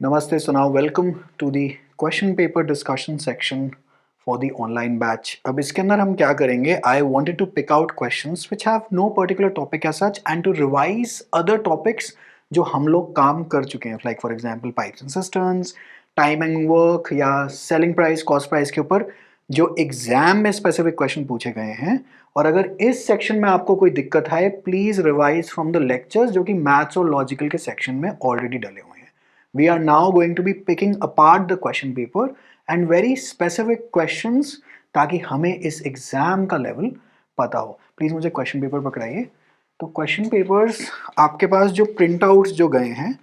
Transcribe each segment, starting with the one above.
Namaste. So now welcome to the question paper discussion section for the online batch. अब इसके अंदर हम क्या करेंगे? I wanted to pick out questions which have no particular topic as such and to revise other topics जो हम लोग काम कर चुके हैं, like for example pipes and cisterns, time and work या selling price, cost price के ऊपर जो एग्जाम में स्पेसिफिक क्वेश्चन पूछे गए हैं. और अगर इस सेक्शन में आपको कोई दिक्कत है, please revise from the lectures जो कि मैथ्स और लॉजिकल के सेक्शन में ऑलरेडी डले हुए हैं. We are now going to be picking apart the question paper and very specific questions ताकि हमें इस एग्जाम का लेवल पता हो. प्लीज मुझे क्वेश्चन पेपर पकड़ाइए. तो क्वेश्चन पेपर्स आपके पास जो प्रिंट आउट्स जो गए हैं,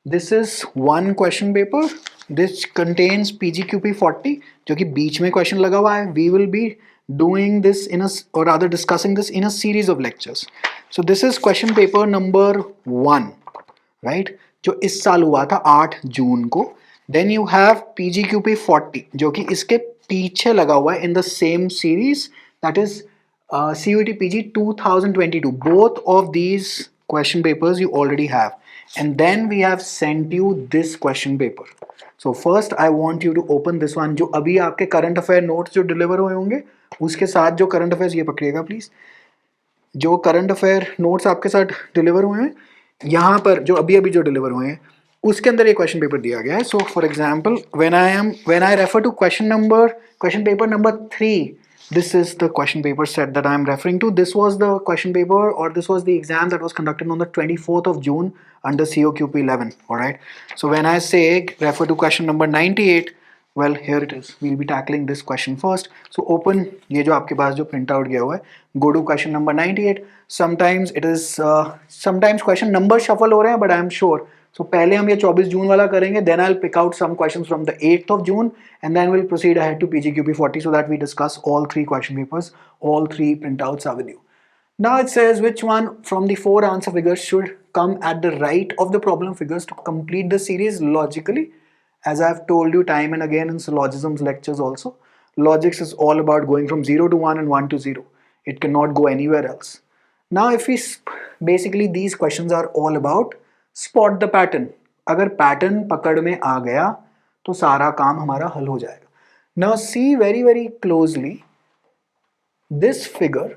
this is one question paper. This contains PGQP 40 जो कि बीच में क्वेश्चन लगा हुआ है. We will be doing this in or rather discussing this in a series of lectures. So this is question paper number 1, right, जो इस साल हुआ था 8 जून को. देन यू हैव PGQP 40 जो कि इसके पीछे लगा हुआ है in the same series, that is CUET PG 2022. Both of these question papers you already have and then we have sent you this question paper. So first I want you to open this one. जो अभी आपके current affair notes जो deliver हुए होंगे उसके साथ जो current affairs, ये पकड़िएगा प्लीज, जो करंट अफेयर नोट्स आपके साथ डिलीवर हुए हैं यहाँ पर जो अभी अभी जो डिलीवर हुए हैं उसके अंदर ये क्वेश्चन पेपर दिया गया है. So for example when I refer to question paper number 3, this is the question paper set that I am referring to. This was the question paper, or this was the exam that was conducted on the 24th of June under COQP 11. All right. So when I say refer to question number 98, well, here it is. We'll be tackling this question first. So open ये जो आपके पास जो print out गया हुआ है, go to question number 98. Sometimes it is sometimes question number shuffle हो रहे हैं, but I am sure. So पहले हम ये 24 जून वाला करेंगे, then I'll pick out some questions from the 8th of June and then we'll proceed ahead to PGQP 40 so that we discuss all three question papers, all three printouts are with you. Now it says which one from the 4 answer figures should come at the right of the problem figures to complete the series logically. As I've told you time and again in syllogisms lectures also, logics is all about going from 0 to 1 and 1 to 0. It cannot go anywhere else. Now if we basically these questions are all about spot the pattern. अगर pattern पकड़ में आ गया तो सारा काम हमारा हल हो जाएगा. Now see very closely. This figure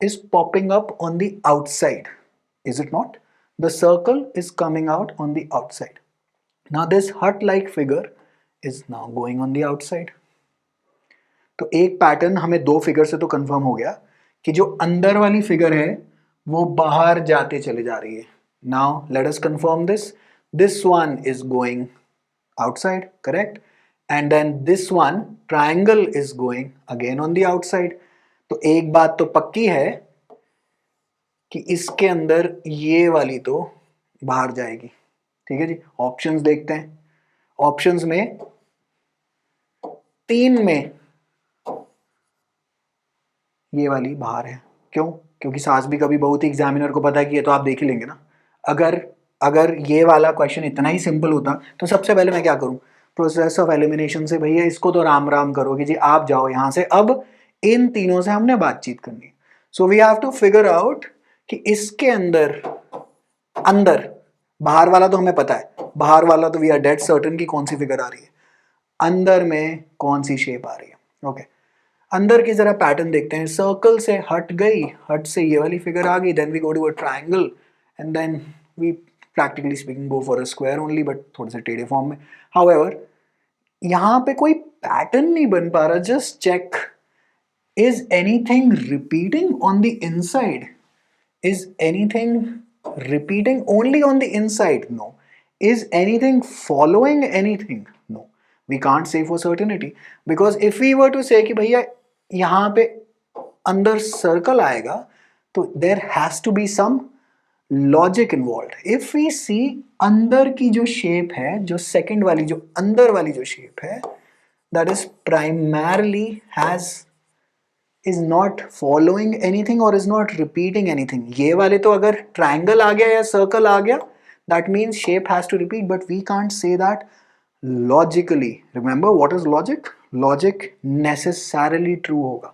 is popping up on the outside, is it not? The circle is coming out on the outside. Now this hut like figure is now going on the outside. तो एक pattern हमें दो figure से तो confirm हो गया कि जो अंदर वाली फिगर है वो बाहर जाते चले जा रही है. Now let us confirm this. This one is going outside, correct? And then this one triangle is going again on the outside. तो एक बात तो पक्की है कि इसके अंदर ये वाली तो बाहर जाएगी. ठीक है जी. ऑप्शंस देखते हैं. ऑप्शंस में 3 में ये वाली बाहर है. क्यों? क्योंकि सास भी कभी बहुत ही एग्जामिनर को पता है कि ये तो आप देख ही लेंगे ना. अगर ये वाला क्वेश्चन इतना ही सिंपल होता तो सबसे पहले मैं क्या करूं, प्रोसेस ऑफ एलिमिनेशन से भैया इसको तो राम राम करोगे जी, आप जाओ यहां से. अब इन तीनों से हमने बातचीत करनी है. So we have to figure out कि इसके अंदर बाहर वाला तो हमें पता है, बाहर वाला तो वी आर डेड सर्टेन की कौन सी फिगर आ रही है, अंदर में कौन सी शेप आ रही है. ओके अंदर की जरा पैटर्न देखते हैं. सर्कल से हट गई, हट से ये वाली फिगर आ गई, then we go to a triangle and then we practically speaking go for a square only, but थोड़े से टेढ़े फॉर्म में. However यहाँ पे कोई पैटर्न नहीं बन पा रहा. Just check, is anything repeating on the inside? Is anything repeating only on the inside? No. Is anything following anything? No. We can't say for certainty, because if we were to say कि भैया यहाँ पे अंदर circle आएगा तो there has to be some logic involve. If we see अंदर की जो शेप है, जो सेकंड वाली जो अंदर वाली जो शेप है, that is primarily is not following anything और इज नॉट रिपीटिंग एनीथिंग. ये वाले तो अगर ट्राइंगल आ गया या सर्कल आ गया, that means shape has to repeat, but we can't say that logically. Remember what is logic? Logic necessarily true होगा.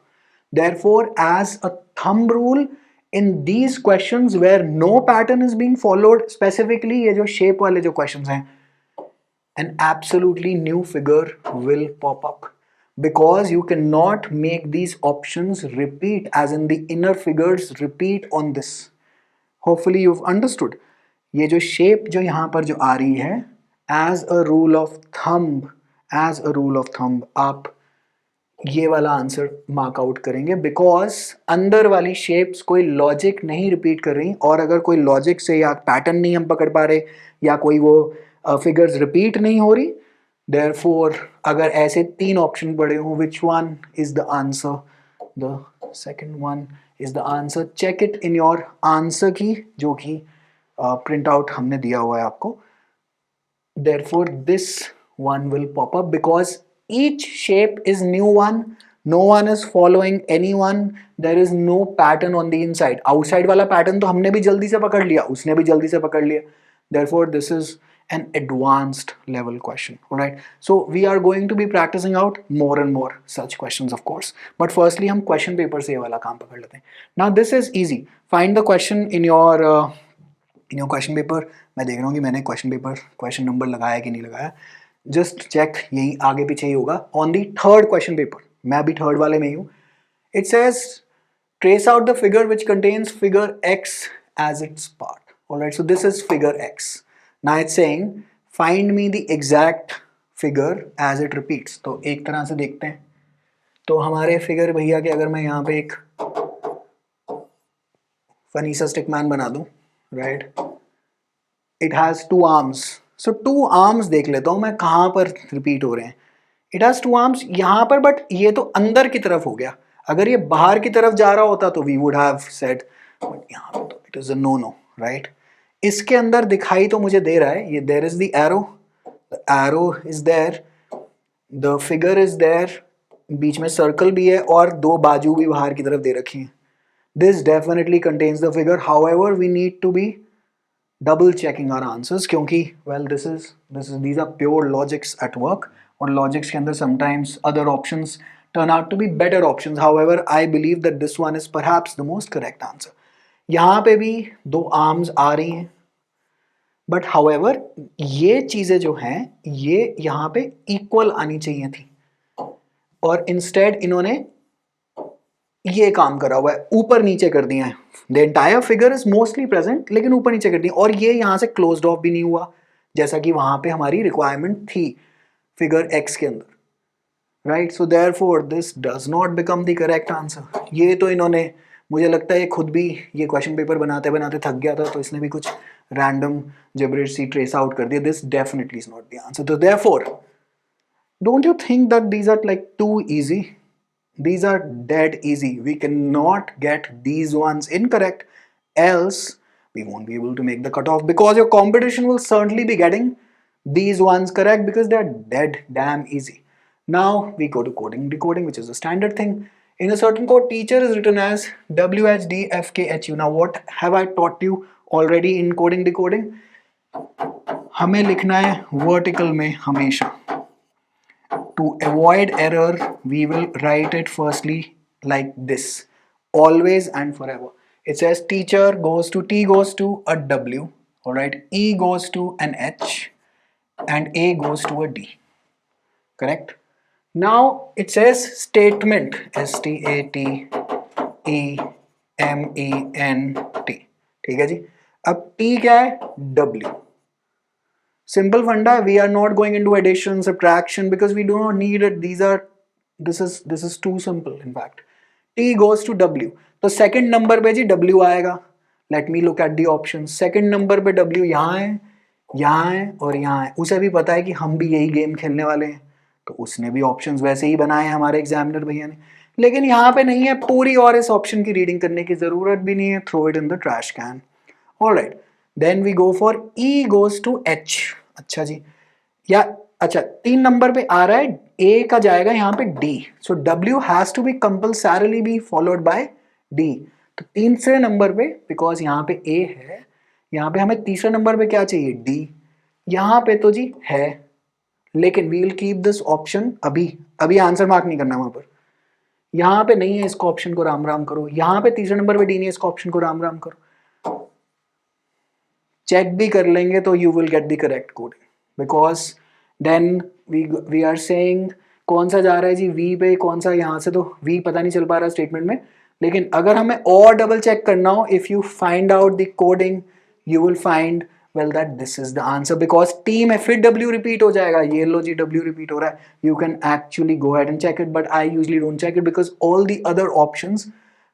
Therefore as a thumb rule in these questions where no pattern is being followed, specifically ये जो shape वाले जो questions हैं, an absolutely new figure will pop up because you cannot make these options repeat, as in the inner figures repeat on this. Hopefully you've understood. ये जो shape जो यहाँ पर जो आ रही है, as a rule of thumb, as a rule of thumb आप ये वाला आंसर मार्क आउट करेंगे बिकॉज अंदर वाली शेप्स कोई लॉजिक नहीं रिपीट कर रही, और अगर कोई लॉजिक से या पैटर्न नहीं हम पकड़ पा रहे या कोई वो फिगर्स रिपीट नहीं हो रही, देयरफॉर अगर ऐसे तीन ऑप्शन पड़े हों, which one is the answer, the second one is the answer. Check it in your answer key जो कि प्रिंट आउट हमने दिया हुआ है आपको. Therefore, this one will pop up because each shape is new one. No one is following anyone. There is no pattern on the inside. Outside वाला pattern तो हमने भी जल्दी से पकड़ लिया, उसने भी जल्दी से पकड़ लिया. Therefore, this is an advanced level question. Alright. So we are going to be practicing out more and more such questions, of course. But firstly, हम question paper से ये वाला काम पकड़ लेते हैं. Now this is easy. Find the question in your question paper. मैं देख रहा हूँ कि मैंने क्वेश्चन पेपर क्वेश्चन नंबर लगाया कि नहीं लगाया. जस्ट चेक, यही आगे पीछे ही होगा. On the third question paper, मैं अभी थर्ड वाले में ही हूँ. It says trace out the figure which contains figure X as its part. Alright, so this is figure X. Now it's saying find me the exact figure as it repeats. तो एक तरह से देखते हैं. तो हमारे फिगर भैया के अगर मैं यहाँ पे एक फनी सा स्टिकमैन बना दूँ, right, it has two arms. So two arms देख लेता हूँ मैं कहाँ पर रिपीट हो रहे हैं. इट हैज टू आर्म्स यहाँ पर, बट ये तो अंदर की तरफ हो गया. अगर ये बाहर की तरफ जा रहा होता तो we would have said, but यहाँ पे तो it is a no no, right. इसके अंदर दिखाई तो मुझे दे रहा है, ये there is the arrow is there, the figure is there, बीच में सर्कल भी है और दो बाजू भी बाहर की तरफ दे रखी हैं. This definitely contains the figure. However we need to be double checking our answers क्योंकि well these are pure logics at work, और logics के अंदर sometimes other options turn out to be better options. However, I believe that this one is perhaps the most correct answer. यहाँ पे भी दो arms आ रही हैं, but however ये चीजें जो हैं ये यहाँ पे equal आनी चाहिए थी, और instead इन्होंने ये काम करा हुआ है, ऊपर नीचे कर दिया है. The entire figure is mostly present, लेकिन ऊपर नीचे कर दिया, और ये यहाँ से क्लोज्ड ऑफ भी नहीं हुआ जैसा कि वहां पे हमारी रिक्वायरमेंट थी फिगर एक्स के अंदर, right. So therefore this does not become the correct answer. ये तो इन्होंने, मुझे लगता है ये खुद भी ये क्वेश्चन पेपर बनाते बनाते थक गया था, तो इसने भी कुछ रैंडम जबरिश सी ट्रेस आउट कर दिया. This definitely is not the answer. तो therefore don't you think that these are like too easy? These are dead easy. We cannot get these ones incorrect, else we won't be able to make the cutoff, because your competition will certainly be getting these ones correct because they are dead damn easy. Now we go to coding decoding, which is a standard thing. In a certain code, teacher is written as WHDFKHU. Now what have I taught you already in coding decoding? हमें लिखना है vertical में हमेशा. To avoid error, we will write it firstly like this, always and forever. It says teacher goes to, T goes to a W, all right, E goes to an H, and A goes to a D. Correct? Now it says statement, STATEMENT. ठीक है जी. अब T क्या है? W. Simple funda. We are not going into addition, subtraction, because we do not need it. This is too simple. In fact, T goes to W. तो second number पे जी W आएगा. Let me look at the options. Second number पे W यहाँ है और यहाँ है. उसे भी पता है कि हम भी यही गेम खेलने वाले हैं, तो उसने भी ऑप्शंस वैसे ही बनाए हैं हमारे एग्जामिनर भैया ने. लेकिन यहाँ पे नहीं है पूरी, और इस ऑप्शन की रीडिंग करने की जरूरत भी नहीं है. Throw it in the trash can. Alright, then we go for E goes to H. अच्छा जी, या अच्छा 3 नंबर पे आ रहा है, A का जाएगा यहाँ पे D. So W has to be compulsorily be followed by D. तो तीसरे नंबर पे, बिकॉज यहाँ पे A है, यहाँ पे हमें तीसरे नंबर पे क्या चाहिए? D. यहाँ पे तो जी है, लेकिन we will keep this option. अभी आंसर मार्क नहीं करना वहां पर. यहाँ पे नहीं है, इसको ऑप्शन को राम राम करो. यहाँ पे तीसरे नंबर पे D नहीं है, इसको ऑप्शन को राम राम करो. चेक भी कर लेंगे तो you will get the correct coding, because then we are saying कौन सा जा रहा है जी v पे, कौन सा यहाँ से, तो v पता नहीं चल पा रहा स्टेटमेंट में, लेकिन अगर हमें और डबल चेक करना हो, if you find out the coding you will find well that this is the answer because t में फिर w repeat हो जाएगा, ये लो जी w repeat हो रहा है, you can actually go ahead and check it but I usually don't check it because all the other options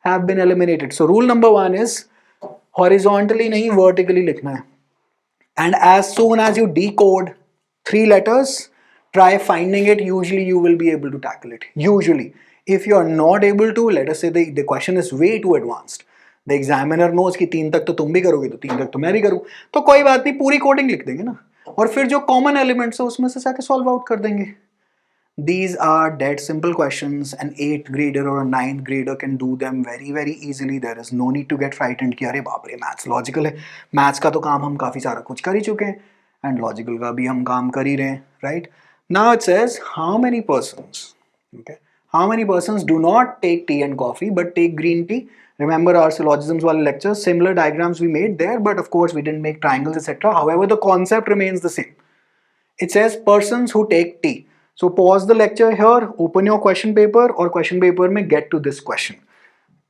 have been eliminated. So rule number 1 is horizontally नहीं vertically लिखना है, and as soon as you decode 3 letters try finding it, usually you will be able to tackle it. Usually if you are not able to, let us say the question is way too advanced, the examiner knows कि 3 तक तो तुम भी करोगे तो 3 तक तो मैं भी करूँ, तो कोई बात नहीं, पूरी कोडिंग लिख देंगे ना, और फिर जो कॉमन एलिमेंट्स है उसमें से जाके सॉल्व आउट कर देंगे. These are dead simple questions. An 8th grader or a 9th grader can do them very easily. There is no need to get frightened कि अरे बाप रे मैथ्स लॉजिकल है. मैथ्स का तो काम हम काफ़ी सारा कुछ कर ही चुके हैं एंड लॉजिकल का भी हम काम कर ही रहे हैं, right. Now it says how many persons, okay, how many persons do not take tea and coffee but take green tea. Remember our syllogisms wale lecture, similar diagrams we made there, but of course we didn't make triangles etc. However, the concept remains the same. It says persons who take tea. So pause the lecture here, open your question paper or question paper mein get to this question.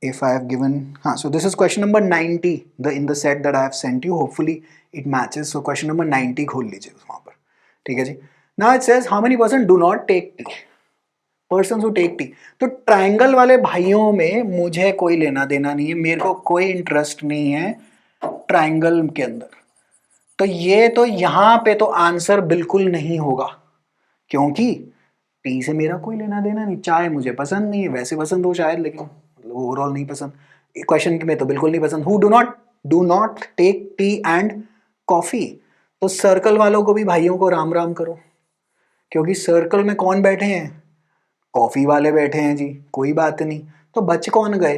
If I have given, so this is question number 90 in the set that I have sent you. Hopefully it matches. So question number 90 खोल लीजिए वहाँ पर, ठीक है जी. Now it says how many persons do not take tea. Person who take tea. तो ट्रायंगल वाले भाइयों में मुझे कोई लेना देना नहीं है, मेरे को कोई इंटरेस्ट नहीं है ट्रायंगल के अंदर. तो ये तो यहाँ पे तो आंसर बिल्कुल नहीं होगा, क्योंकि टी से मेरा कोई लेना देना नहीं. चाय मुझे पसंद नहीं है, वैसे पसंद हो शायद, लेकिन ओवरऑल नहीं पसंद. क्वेश्चन में तो बिल्कुल नहीं पसंद. Who do not take tea and coffee. तो सर्कल वालों को भी भाइयों को राम राम करो, क्योंकि सर्कल में कौन बैठे हैं, कॉफी वाले बैठे हैं जी. कोई बात नहीं. तो बच कौन गए,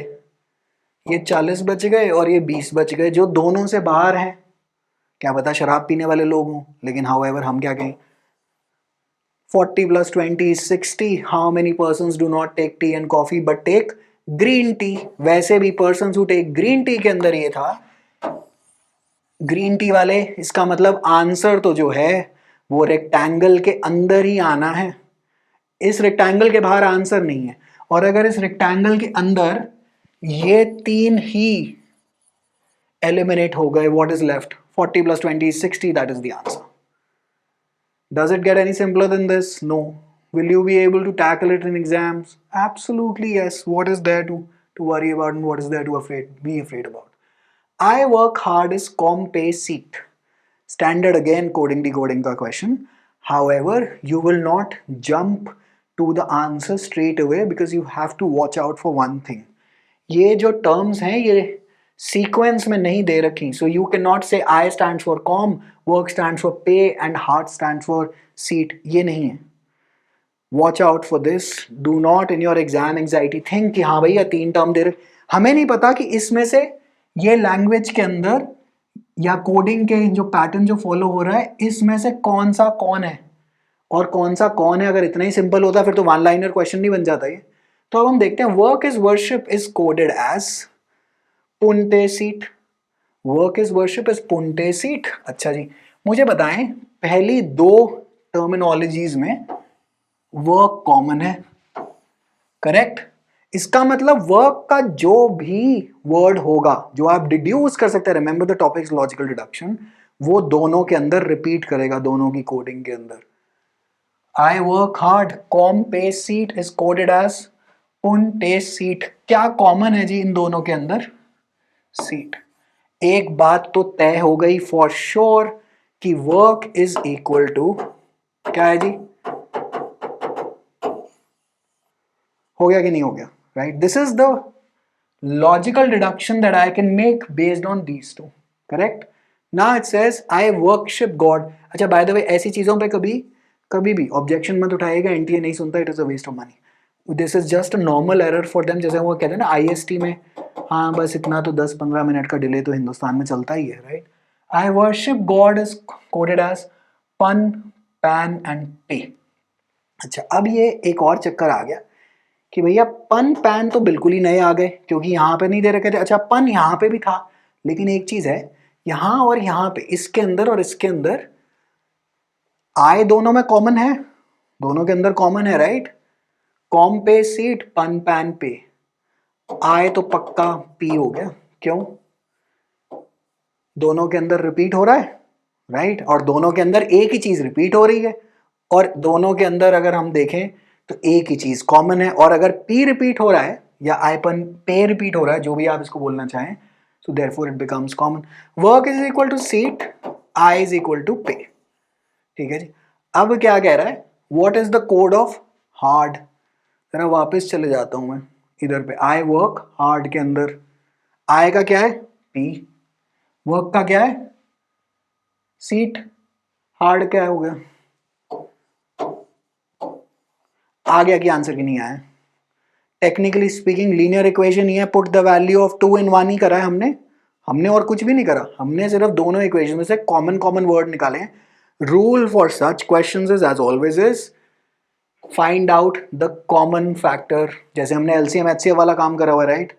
ये 40 बच गए और ये 20 बच गए, जो दोनों से बाहर हैं. क्या पता शराब पीने वाले लोग हों, लेकिन हाउएवर हम क्या कहें, 40 + 20 is 60. How many persons do not take tea and coffee but take green tea. वैसे भी persons who take green tea के अंदर ये था, ग्रीन टी वाले, इसका मतलब आंसर तो जो है वो रेक्टेंगल के अंदर ही आना है. इस रेक्टेंगल के बाहर आंसर नहीं है. और अगर इस रेक्टेंगल के अंदर ये 3 ही एलिमिनेट हो गए, what is left, 40 + 20 is 60. That is the answer. Does it get any simpler than this? No. Will you be able to tackle it in exams? Absolutely yes. What is there to worry about and what is there to be afraid about? I work hard is compesit. Standard again coding decoding का question. However, you will not jump to the answer straight away because you have to watch out for one thing. ये जो terms हैं ये sequence में नहीं दे रखी. So you cannot say I stands for com, work stands for pay and heart stands for seat. ये नहीं है. Watch out for this. Do not in your exam anxiety think कि हाँ भैया 3 term दे रहे. हमें नहीं पता कि इसमें से ये language के अंदर या कोडिंग के जो पैटर्न जो फॉलो हो रहा है इसमें से कौन सा कौन है और कौन सा कौन है. अगर इतना ही सिंपल होता फिर तो 1 लाइनर क्वेश्चन नहीं बन जाता ये. तो अब हम देखते हैं. Work is worship is coded as punte seat. Work is worship is punte seat. अच्छा जी, मुझे बताएं पहली 2 टर्मिनोलॉजीज में वर्क कॉमन है, करेक्ट. इसका मतलब वर्क का जो भी वर्ड होगा जो आप डिड्यूस कर सकते हैं, remember the topic logical deduction, वो दोनों के अंदर रिपीट करेगा, दोनों की कोडिंग के अंदर. I work hard, compesit is coded as puntesit. क्या कॉमन है जी इन दोनों के अंदर? सीट. एक बात तो तय हो गई फॉर श्योर कि वर्क इज इक्वल टू क्या है जी, हो गया कि नहीं हो गया, right? This is the logical deduction that I can make based on these two, correct? Now it says I worship God. अच्छा by the way ऐसी चीज़ों पे कभी भी objection मत उठाइएगा, NTA नहीं सुनता, it is a waste of money. This is just a normal error for them. जैसे वो कहते हैं ना IST में, हाँ बस इतना तो 10-15 मिनट का डिले तो हिंदुस्तान में चलता ही है, right? I worship God is coded as pun, pan and pay. अच्छा अब ये एक और चक्कर आ गया कि भैया पन पैन तो बिल्कुल ही नए आ गए क्योंकि यहाँ पे नहीं दे रखे थे. अच्छा पन यहाँ पे भी था, लेकिन एक चीज़ है यहाँ और यहाँ पे, इसके अंदर और इसके अंदर आई दोनों में कॉमन है, दोनों के अंदर कॉमन है राइट। कॉम पे सीट, पन पैन पे, आई तो पक्का पी हो गया, क्यों, दोनों के अंदर रिपीट हो रहा है राइट, और दोनों के अंदर एक ही चीज रिपीट हो रही है, और दोनों के अंदर अगर हम देखें तो एक ही चीज कॉमन है, और अगर पी रिपीट हो रहा है या आईपन पे रिपीट हो रहा है, जो भी आप इसको बोलना चाहें, so therefore it becomes common. Work is equal to seat, I is equal to pay, ठीक है जी। अब क्या कह रहा है, what is the code of hard, जरा वापस चले जाता हूं मैं इधर पे, आई वर्क हार्ड के अंदर आई का क्या है पी, वर्क का क्या है सीट, हार्ड क्या हो गया, आ गया कि आंसर की नहीं आया। टेक्निकली स्पीकिंग लीनियर इक्वेशन ही है, पुट द वैल्यू ऑफ 2 इन 1 ही करा है हमने, हमने और कुछ भी नहीं करा, हमने सिर्फ दोनों इक्वेशन में से कॉमन कॉमन वर्ड निकाले हैं। Rule for such questions is as always is find out the common factor, जैसे हमने एलसीएम एचसीएफ वाला काम करा हुआ है राइट,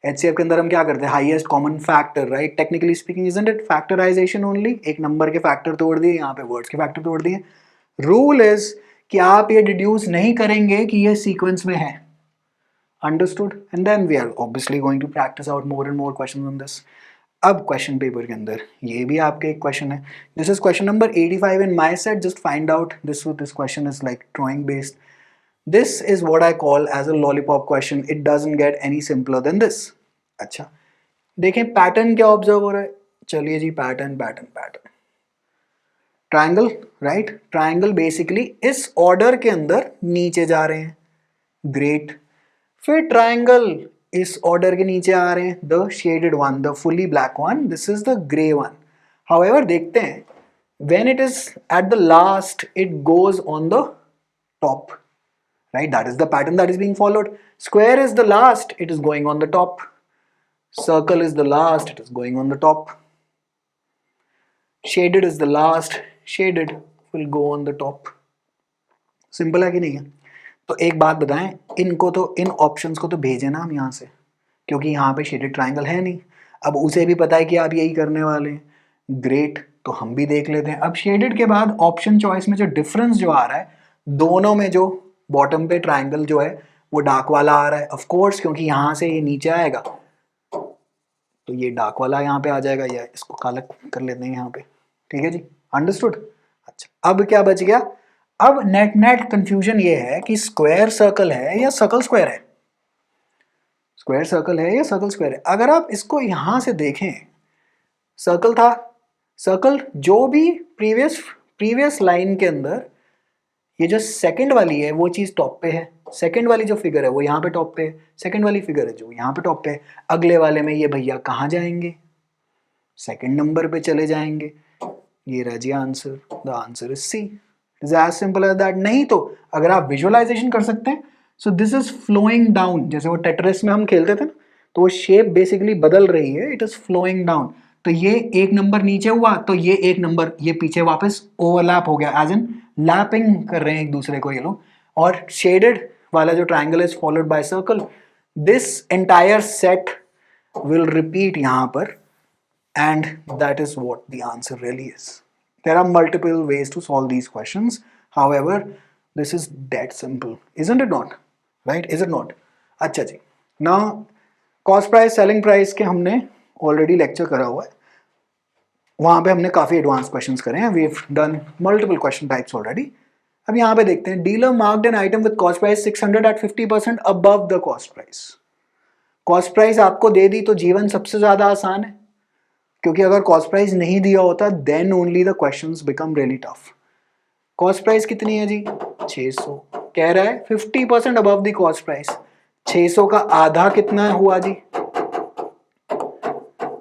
एचसीएफ के अंदर हम क्या करते हैं, highest common factor right, technically speaking isn't it factorization only, एक नंबर के फैक्टर तोड़ दिए, यहाँ पे वर्ड्स के फैक्टर तोड़ दिए। रूल इज कि आप ये डिड्यूस नहीं करेंगे कि ये सीक्वेंस में है, understood, and then we are obviously going to practice out more and more question on this. अब क्वेश्चन पेपर के अंदर ये भी आपके एक क्वेश्चन है, this is question number 85 in my set, just find out this, this question is like drawing based, this is what I call as a lollipop question, it doesn't get any simpler than this। अच्छा देखें pattern क्या observe हो रहा है, चलिए जी pattern pattern pattern, triangle right, triangle basically इस order के अंदर नीचे जा रहे हैं, ग्रेट, फिर ट्रायंगल इस ऑर्डर के नीचे आ रहे हैं, the shaded one, the fully black one, this is the grey one. However देखते हैं when it is at the last it goes on the top, right, that is the pattern that is being followed, square is the last, it is going on the top, circle is the last, it is going on the top, shaded is the last, shaded will go on the top। Simple है कि नहीं है। तो एक बात बताएं, इनको तो इन ऑप्शंस को तो भेजे ना हम यहाँ से, क्योंकि यहाँ पे शेडेड ट्रायंगल है नहीं, अब उसे भी पता है कि आप यही करने वाले हैं, ग्रेट, तो हम भी देख लेते हैं। अब शेडेड के बाद ऑप्शन चॉइस में जो डिफरेंस जो आ रहा है, दोनों में जो बॉटम पे ट्रायंगल जो है वो डार्क वाला आ रहा है, ऑफ कोर्स क्योंकि यहाँ से ये नीचे आएगा तो ये डार्क वाला यहाँ पे आ जाएगा, या इसको काला कर लेते हैं यहाँ पे, ठीक है जी, अंडरस्टूड। अच्छा अब क्या बच गया, अब नेट नेट कंफ्यूजन ये है कि स्क्वायर सर्कल है या सर्कल स्क्वायर है, स्क्वायर सर्कल है या सर्कल स्क्वायर है। अगर आप इसको यहां से देखें, सर्कल था, सर्कल जो भी प्रीवियस लाइन के अंदर ये जो सेकंड वाली है वो चीज टॉप पे है, सेकंड वाली जो फिगर है वो यहाँ पे टॉप पे है, सेकंड वाली फिगर है जो यहाँ पे टॉप पे है, अगले वाले में ये भैया कहाँ जाएंगे, सेकंड नंबर पे चले जाएंगे, ये रह जी answer, the answer is C, is as simple as that. नहीं तो अगर आप विजुअलाइजेशन कर सकते हैं, so this is flowing down, जैसे वो टेट्रिस में हम खेलते थे ना, तो वो शेप बेसिकली बदल रही है, इट इज फ्लोइंग डाउन, तो ये एक नंबर नीचे हुआ तो ये एक नंबर ये पीछे वापस ओवरलैप हो गया, एज इन लैपिंग कर रहे हैं एक दूसरे को ये लोग, और शेडेड वाला जो triangle is followed by circle, this entire set will repeat यहां पर, and that is what the answer really is। There are multiple ways to solve these questions, however this is that simple, isn't it not, right, is it not। अच्छा जी, now cost price selling price के हमने already lecture करा हुआ है, वहां पे हमने काफी एडवांस क्वेश्चंस करे हैं, we've done multiple question types already। अब यहाँ पे देखते हैं, dealer marked an item with cost price 600 at 50% above the cost price। Cost price आपको दे दी तो जीवन सबसे ज्यादा आसान है, क्योंकि अगर कॉस्ट प्राइस नहीं दिया होता then only the questions become really tough. Cost price कितनी है जी, 600, कह रहा है 50% अबव द कॉस्ट प्राइस, 600 का आधा कितना हुआ जी,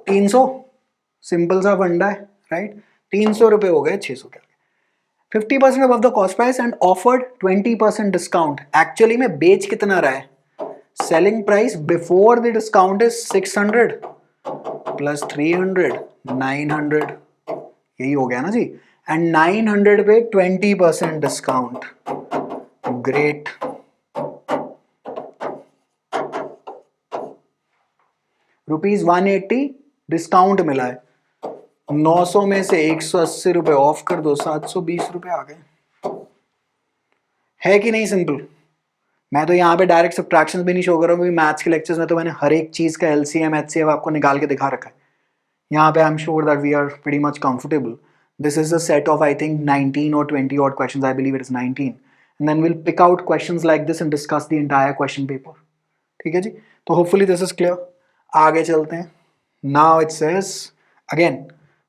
300, सिंपल सा फंडा है राइट, 300 रुपए हो गए 600 के, 50% above the cost price and offered 20% discount. Actually में बेच कितना रहा है, selling price before the discount is 600 plus 300 900, यही हो गया ना जी, एंड 900 पे 20% डिस्काउंट, ग्रेट। ₹180 डिस्काउंट मिला है, 900 में से 180 रुपए ऑफ कर दो, 720 रुपए आ गए। है कि नहीं सिंपल? मैं तो यहाँ पे डायरेक्ट सब्ट्रैक्शन भी नहीं शो कर रहा हूँ, क्योंकि मैथ्स के लेक्चर्स में तो मैंने हर एक चीज का एलसीएम एचसीएफ आपको निकाल के दिखा रखा है। यहाँ पे I am sure that we are pretty much comfortable. This is a set of, I think, 19 or 20 odd questions. I believe it is 19. And then we'll pick out questions like this and discuss the entire question paper. ठीक है जी? तो hopefully this is clear. आगे चलते हैं. Now it says, again,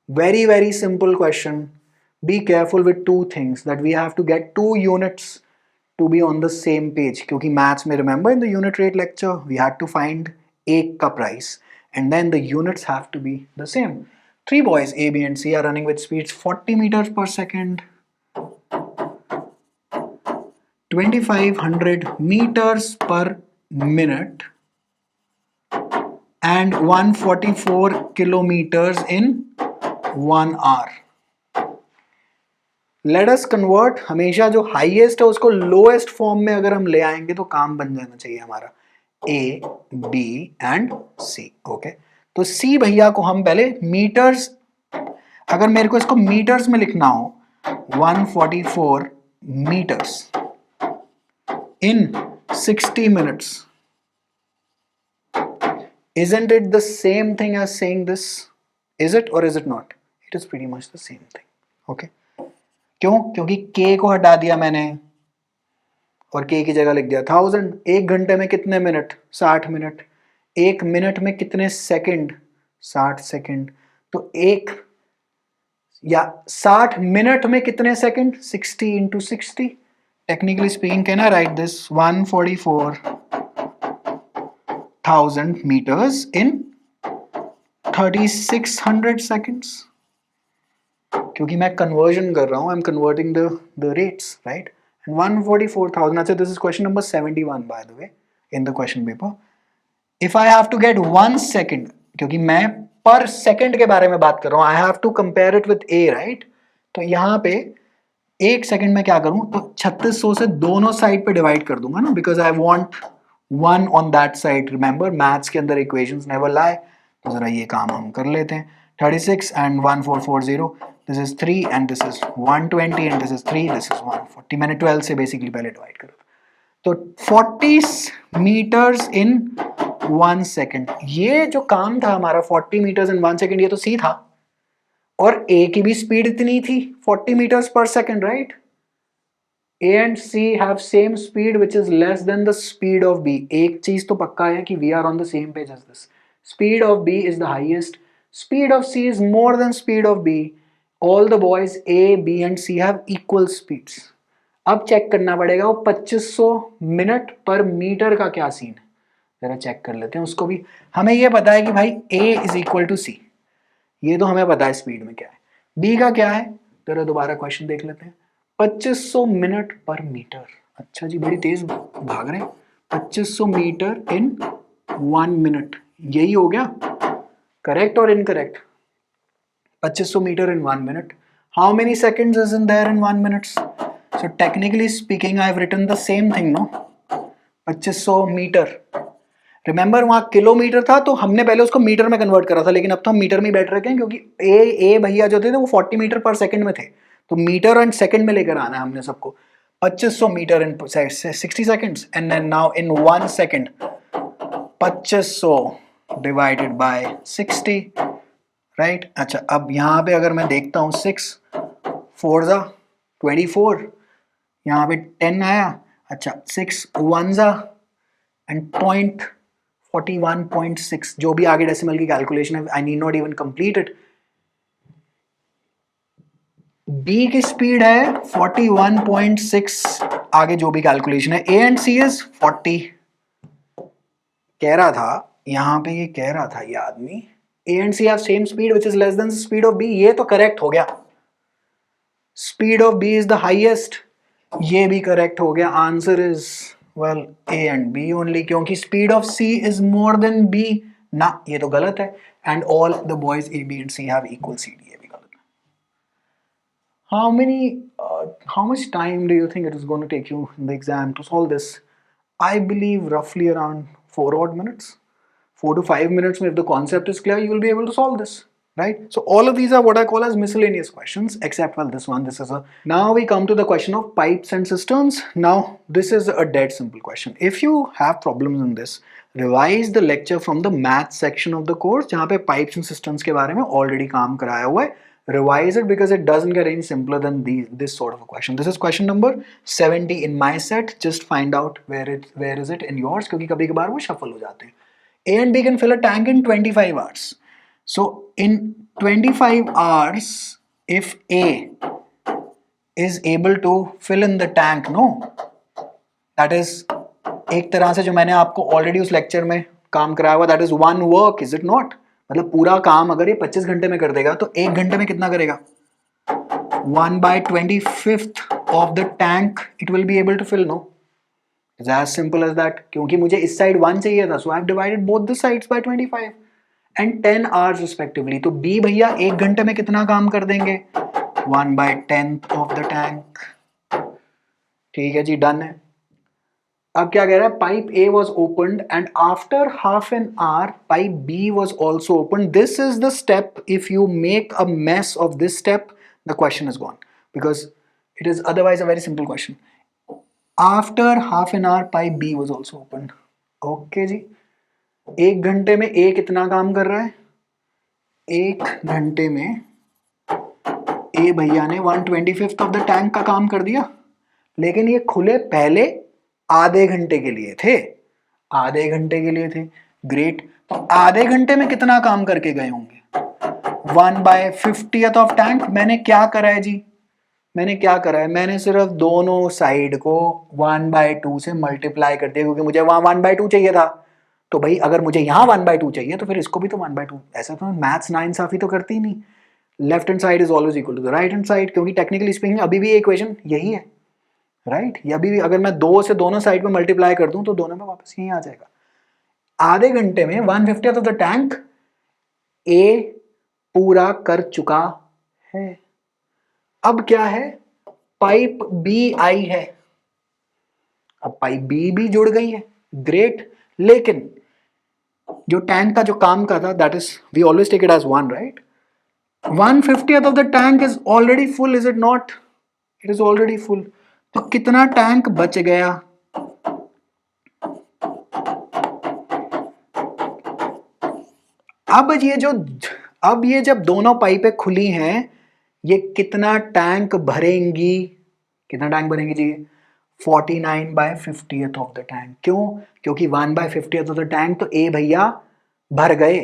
very very simple question. Be careful with two things, that we have to get two units to be on the same page. क्योंकि maths में, remember in the unit rate lecture, we had to find एक का price. And then the units have to be the same. Three boys, A, B, and C, are running with speeds 40 meters per second, 2500 meters per minute, and 144 kilometers in 1 hour. Let us convert. हमेशा जो highest है उसको lowest form में अगर हम ले आएंगे तो काम बन जाना चाहिए हमारा A, B and C. Okay. तो C भैया को हम पहले मीटर्स, अगर मेरे को इसको मीटर्स में लिखना हो, 144 meters in 60 minutes. Isn't it the same thing as saying this? Is it or is it not? It is pretty much the same thing. Okay. क्यों? क्योंकि K को हटा दिया मैंने और K की जगह लिख दिया 1000. एक घंटे में कितने मिनट? 60 मिनट. एक मिनट में कितने सेकंड? 60 सेकंड. तो एक या 60 मिनट में कितने second? 60 into 60. Technically speaking, can I write this 144,000 meters in 3600 seconds? क्योंकि मैं conversion कर रहा हूँ, I'm converting the rates, right? And 144,000. अच्छा, this is question number 71 by the way in the question paper. If I have to get 1 second, क्योंकि मैं पर second के बारे में बात कर रहा हूँ, I have to compare it with A, right? तो यहाँ पे एक सेकंड में क्या करूँ, तो 3600 से दोनों साइड पे डिवाइड कर दूंगा ना, because I want 1 on that side. Remember maths के अंदर इक्वेशंस नेवर लाई. तो जरा ये काम हम कर लेते हैं. 36 and 1440, this is 3 and this is 120 and this is 3, this is 140. मैंने 12 से बेसिकली पहले डिवाइड करा. तो 40 meters in 1 second. ये जो काम था हमारा 40 meters in 1 second, ये तो C था, और A की भी स्पीड इतनी थी 40 meters per second, right? A and C have same speed which is less than the speed of B. एक चीज तो पक्का है कि we are on the same page as this. Speed of B is the highest. Speed of C is more than speed of B. All the boys A, B and C have equal speeds. अब check करना पड़ेगा वो 2500 minute पर metre का क्या scene है, जरा check कर लेते हैं उसको भी. हमें ये पता है कि भाई A is equal to C, ये तो हमें पता है स्पीड में क्या है. B का क्या है, जरा दोबारा क्वेश्चन देख लेते हैं. 2500 मिनट पर मीटर. अच्छा जी, बड़ी तेज भाग रहे हैं. 2500 मीटर इन 1 मिनट, यही हो गया. करेक्ट और incorrect? 2500 metre in 1 minute. How many seconds is in there in 1 minute? So technically speaking, I have written the same thing, no? 2500 metre. Remember वहां किलोमीटर था तो हमने पहले उसको मीटर में कन्वर्ट करा था, लेकिन अब तो हम मीटर में बैठ रखे हैं, क्योंकि ए भैया जो थे वो 40 मीटर पर सेकंड में थे, तो मीटर एंड सेकंड में लेकर आना है हमने सबको. 2500 metre in 60 seconds, and then now in 1 second 2500 divided by 60, right? अच्छा, अब यहाँ पे अगर मैं देखता हूँ 6 4 जा 24, यहाँ पे 10 आया. अच्छा, 6 1 जा एंड 41.6, जो भी आगे डेसिमल की कैलकुलेशन है, I need not even complete it. B की स्पीड है 41.6, आगे जो भी कैलकुलेशन है. A and C is 40. कह रहा था यहां पे, ये कह रहा था ये आदमी, A and C have same speed which is less than speed of B. ये तो करेक्ट हो गया. Speed of B is the highest, ये भी करेक्ट हो गया. Answer is well A and B only, क्योंकि speed of C is more than B. ना, ये तो गलत है. And all the boys A, B and C have equal CD. ये भी गलत है. How much time do you think it is going to take you in the exam to solve this? I believe roughly around 4 odd minutes, 4 to 5 minutes. If the concept is clear, you will be able to solve this. right? So all of these are what I call as miscellaneous questions, except well this one. This is a, now we come to the question of pipes and cisterns. Now this is a dead simple question. If you have problems in this, revise the lecture from the math section of the course जहाँ पे pipes and cisterns के बारे में already काम कराया हुआ है. Revise it because it doesn't get any simpler than this sort of a question. This is question number 70 in my set. Just find out where is it in yours, क्योंकि कभी कभार वो shuffle हो जाते हैं. A and B can fill a tank in 25 hours. So in 25 hours, if A is able to fill in the tank, no, that is एक तरह से जो मैंने आपको already उस lecture में काम कराया हुआ, that is one work, is it not? मतलब पूरा काम अगर ये 25 घंटे में कर देगा तो एक घंटे में कितना करेगा? 1/25th of the tank it will be able to fill, no? It's as simple as that. क्योंकि मुझे इस साइड 1 चाहिए था, so I've divided both the sides by 25 and 10 hours respectively. तो B भैया एक घंटे में कितना काम कर देंगे? 1/10th of the tank. ठीक है जी, डन है. अब क्या कह रहा है? Pipe A was opened and after half an hour pipe B was also opened. This is the step. If you make a mess of this step, the question is gone because it is otherwise a very simple question. After half an hour pipe B was also opened. Okay जी. एक घंटे में A कितना काम कर रहा है? एक घंटे में A भैया ने 1/25th of the tank का काम कर दिया, लेकिन ये खुले पहले आधे घंटे के लिए थे. आधे घंटे के लिए थे. ग्रेट. तो आधे घंटे में कितना काम करके गए होंगे? 1/50th of tank. मैंने क्या करा है जी? मैंने क्या करा है? मैंने सिर्फ दोनों साइड को 1/2 से मल्टीप्लाई कर दिया, क्योंकि मुझे वहां 1/2 चाहिए था. तो भाई अगर मुझे यहाँ 1/2 चाहिए तो फिर इसको भी तो 1/2. ऐसा तो मैथ्स नाइंसाफी तो करती ही नहीं. Left hand side is always equal to the right hand side, क्योंकि टेक्निकली स्पीकिंग अभी भी इक्वेशन यही है, राइट? ये अभी भी अगर मैं 2 से दोनों साइड में मल्टीप्लाई कर दूं तो दोनों में वापस यही आ जाएगा. आधे घंटे में 1/50th ऑफ द टैंक ए पूरा कर चुका है. अब क्या है? पाइप बी आई है. अब पाइप बी भी जुड़ गई है. ग्रेट. लेकिन जो टैंक का जो काम का था, that is we always take it as 1, right? 1/50th of the tank is already full, is it not? It is already full. तो कितना टैंक बच गया? अब ये जब दोनों पाइपें खुली हैं, ये कितना टैंक भरेंगी? कितना टैंक भरेंगी जी? 49/50th of the tank. क्यों? क्योंकि 1/50th ऑफ द टैंक तो ए भैया भर गए.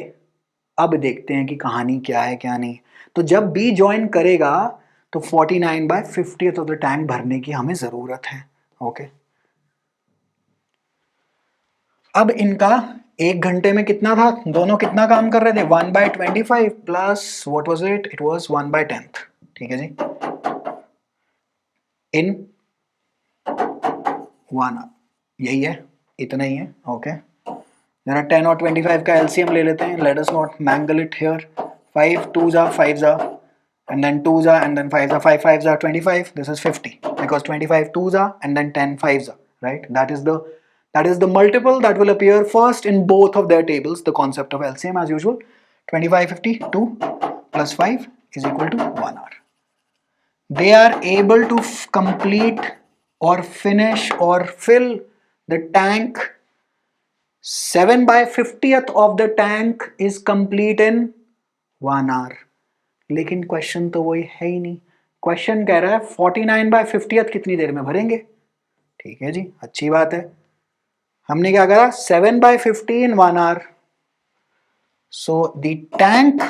अब देखते हैं कि कहानी क्या है क्या नहीं. तो जब बी ज्वाइन करेगा तो 49/50th ऑफ द टैंक भरने की हमें जरूरत है. ओके. अब इनका एक घंटे में कितना था? दोनों कितना काम कर रहे थे? 1/25 plus what was it? It was 1/10th. ठीक है जी. इन 1 यही है, इतना ही है. ओके. जरा 10 और 25 का एलसीएम ले लेते हैं. Let us not mangle it here. 5 2s are 5s are and then 2s are and then 5s are. 5 5s are 25. This is 50 because 25 2s are and then 10 5s are, right? That is the multiple that will appear first in both of their tables. The concept of LCM as usual. 25 50 2 plus 5 is equal to 1 hour. They are able to complete or finish or fill the tank. 7/50th of the tank is complete in 1 hour. लेकिन question तो वही है ही नहीं. Question कह रहा है 49/50th कितनी देर में भरेंगे. ठीक है जी, अच्छी बात है. हमने क्या करा? 7/50 in 1 hour. So the tank,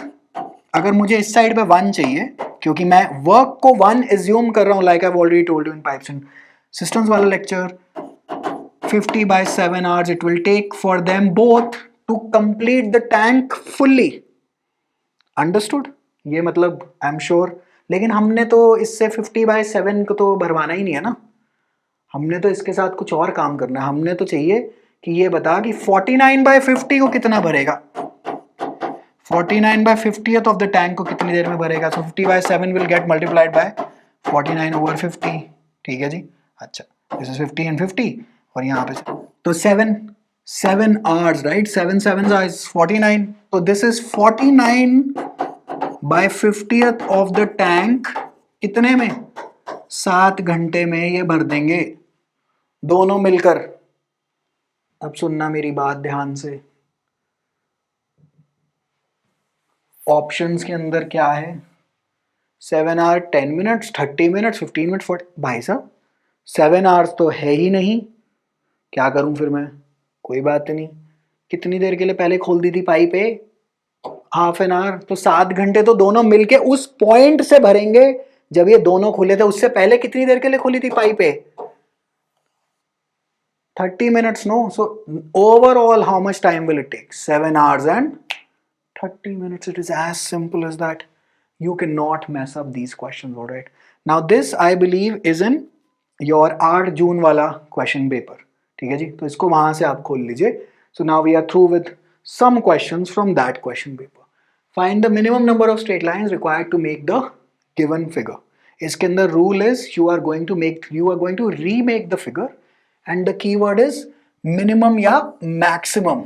अगर मुझे इस साइड पे 1 चाहिए, क्योंकि मैं वर्क को 1 एज्यूम कर रहा हूं, like I have already told you in pipes and systems वाला lecture. 50/7 hours it will take for them both to complete the tank fully. Understood? ये मतलब आई एम श्योर. लेकिन हमने तो इससे 50/7 को तो भरवाना ही नहीं है ना. हमने तो इसके साथ कुछ और काम करना है. हमने तो चाहिए कि ये बता कि 49/50 को कितना भरेगा. 49/50th ऑफ द टैंक को कितनी देर में भरेगा. सो 50/7 विल गेट मल्टीप्लाइड बाय 49/50. ठीक है जी. अच्छा, दिस इज 50 and 50 और यहाँ पे तो 7 hours, right? 7 7s is 49. So this is 49 by 50th of the tank कितने में? 7 घंटे में ये भर देंगे दोनों मिलकर। अब सुनना मेरी बात ध्यान से, ऑप्शंस के अंदर क्या है? 7 आवर 10 मिनट्स, 30 मिनट्स, 15 मिनट, 40। भाई साहब 7 आवर्स तो है ही नहीं, क्या करूं फिर मैं? कोई बात नहीं, कितनी देर के लिए पहले खोल दी थी पाइप? Half an hour. तो 7 घंटे तो दोनों मिलके उस पॉइंट से भरेंगे जब ये दोनों खुले थे। उससे पहले कितनी देर के लिए खुली थी pipe? 30 minutes, no? So overall how much time will it take? 7 hours and 30 minutes. It is as simple as that. You cannot mess up these questions, all right? Now this I believe is in your 8 June वाला question paper, ठीक है जी? तो इसको वहां से आप खोल लीजिए. So now we are through with some questions from that question paper. Find the minimum number of straight lines required to make the given figure. इसके अंदर rule is you are going to remake the figure and the keyword is minimum या maximum.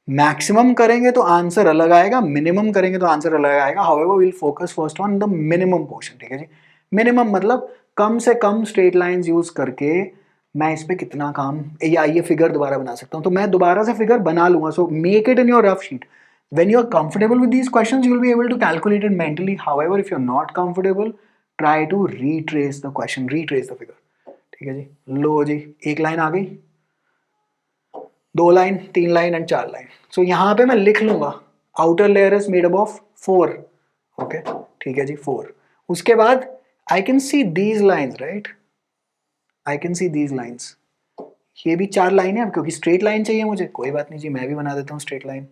Maximum करेंगे तो answer अलग आएगा, minimum करेंगे तो answer अलग आएगा. However we will focus first on the minimum portion, ठीक है जी? मिनिमम मतलब कम से कम स्ट्रेट लाइंस यूज करके मैं इस पे कितना काम या ये फिगर दोबारा बना सकता हूं. तो मैं दोबारा से फिगर बना लूंगा. So make it in your rough sheet. When you are comfortable with these questions, you will be able to calculate it mentally. However, if you're not comfortable, try to retrace the question, retrace the figure. ठीक है जी? लो जी, एक line आ गई, 2 line, 3 line and 4 line. सो यहाँ पे मैं लिख लूंगा outer layer is made up of 4. Okay, ठीक है जी, 4. उसके बाद I can see these lines, right? I can see these lines. ये भी 4 लाइन है, क्योंकि स्ट्रेट लाइन चाहिए मुझे. कोई बात नहीं जी, मैं भी बना देता हूँ स्ट्रेट लाइन.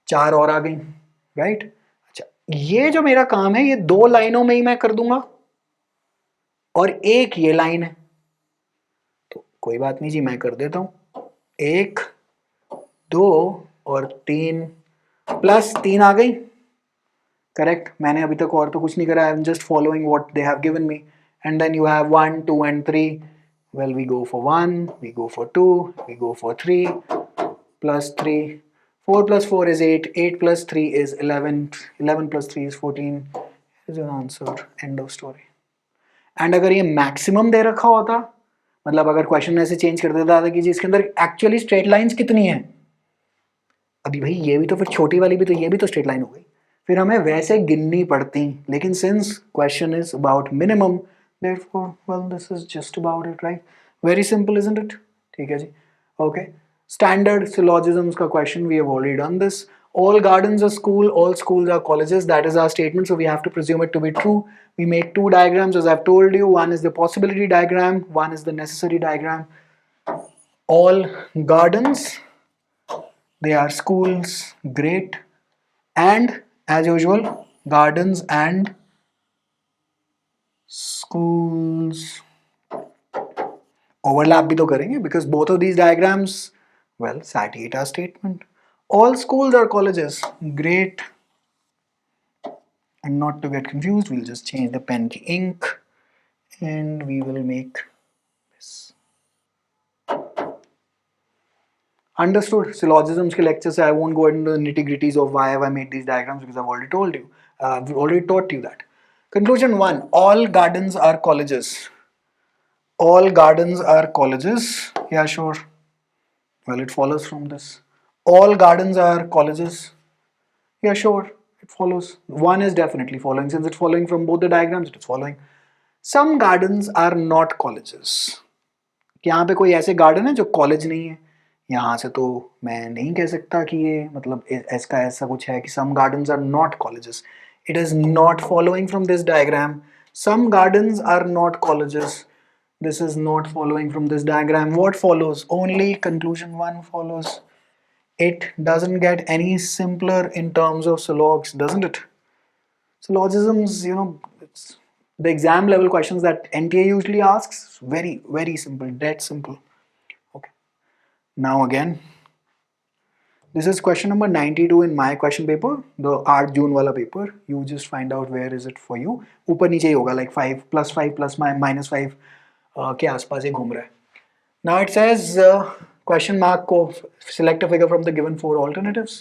4 और आ गई, राइट? अच्छा, ये जो मेरा काम है ये 2 लाइनों में ही मैं कर दूंगा और एक ये लाइन है. तो कोई बात नहीं जी, मैं कर देता हूं. 1, 2 और 3 प्लस 3 आ गई. करेक्ट. मैंने अभी तक और तो कुछ नहीं करा. I am just following what they have given me. And then you have 1, 2 and 3. Well, we go for 1, we go for 2, we go for 3 plus 3. 4 plus 4 is 8. 8 plus 3 is 11. 11 plus 3 is 14. Is your answer. End of story. And अगर ये maximum दे रखा होता, मतलब अगर question ऐसे change कर देता था कि जी इसके अंदर एक्चुअली स्ट्रेट लाइंस कितनी है, अभी भाई ये भी तो फिर छोटी वाली भी तो ये भी तो स्ट्रेट लाइन हो गई, फिर हमें वैसे गिननी पड़ती. लेकिन since question is about minimum, therefore well this is just about it, right? Very simple, isn't it? ठीक है जी. Okay. Standard syllogisms का question, we have already done this. All gardens are school, all schools are colleges. That is our statement, so we have to presume it to be true. We make 2 diagrams, as I've told you. One is the possibility diagram, one is the necessary diagram. All gardens, they are schools, great. And as usual, gardens and schools overlap भी तो करेंगे, because both of these diagrams, well, satiate our statement. All schools are colleges. Great. And not to get confused, we'll just change the pen to ink and we will make this. Understood? Syllogisms ke lecture se I won't go into the nitty-gritties of why have I made these diagrams, because I've already told you. I've already taught you that. Conclusion 1. All gardens are colleges. All gardens are colleges. Yeah, sure. Well, it follows from this. All gardens are colleges. Yeah, sure. It follows. One is definitely following. Since it's following from both the diagrams, it is following. Some gardens are not colleges. यहाँ पे कोई ऐसे garden है जो college नहीं है. यहाँ से तो मैं नहीं कह सकता कि ये मतलब इसका ऐसा कुछ है कि some gardens are not colleges. It is not following from this diagram. Some gardens are not colleges. This is not following from this diagram. What follows? Only conclusion 1 follows. It doesn't get any simpler in terms of syllogs, doesn't it? Syllogisms, you know, it's the exam level questions that NTA usually asks. Very, very simple, dead simple. Okay. Now again, this is question number 92 in my question paper, the 8 June wala paper. You just find out where is it for you. ऊपर नीचे ही होगा, like 5 plus minus 5 के आसपास ही घूम रहा है. Now it says question mark को select a figure from the given 4 alternatives.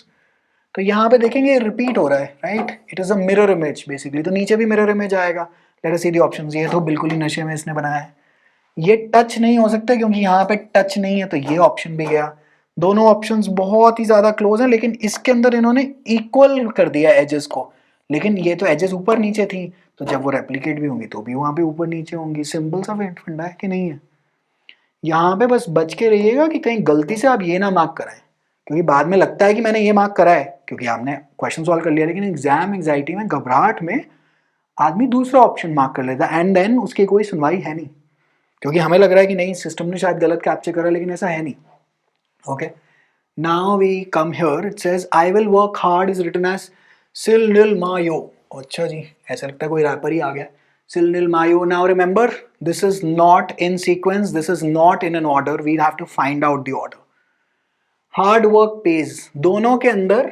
तो यहाँ पे देखेंगे रिपीट हो रहा है, right, it is a mirror image basically, तो नीचे भी मिरर इमेज आएगा। Let us see the options. ये तो बिल्कुल ही नशे में इसने बनाया है। ये टच नहीं हो सकता क्योंकि यहाँ पे टच नहीं है, तो ये ऑप्शन भी गया। दोनों ऑप्शंस बहुत ही ज्यादा क्लोज हैं, लेकिन इसके अंदर इन्होंने इक्वल कर दिया एजेस को, लेकिन ये तो एजेस ऊपर नीचे थी, तो जब वो रेप्लिकेट भी होंगी तो भी वहां पे ऊपर नीचे होंगी। सिंपल सा फंडा है कि नहीं है। यहाँ पे बस बच के रहिएगा कि कहीं गलती से आप ये ना मार्क कराएं, क्योंकि बाद में लगता है कि मैंने ये मार्क करा है क्योंकि आपने क्वेश्चन सॉल्व कर लिया, लेकिन एग्जाम एंग्जाइटी में, घबराहट में आदमी दूसरा ऑप्शन मार्क कर लेता है एंड देन उसकी कोई सुनवाई है नहीं, क्योंकि हमें लग रहा है कि नहीं सिस्टम ने शायद गलत कैप्चर करा, लेकिन ऐसा है नहीं। Okay, now we come here, it says I will work hard is written as सिल निल मायो। अच्छा जी, ऐसा लगता है कोई रैपर ही आ गया। सिल निल मायो। Now remember, this is not in sequence, this is not in an order, we have to find out the order. Hard work page, दोनों के अंदर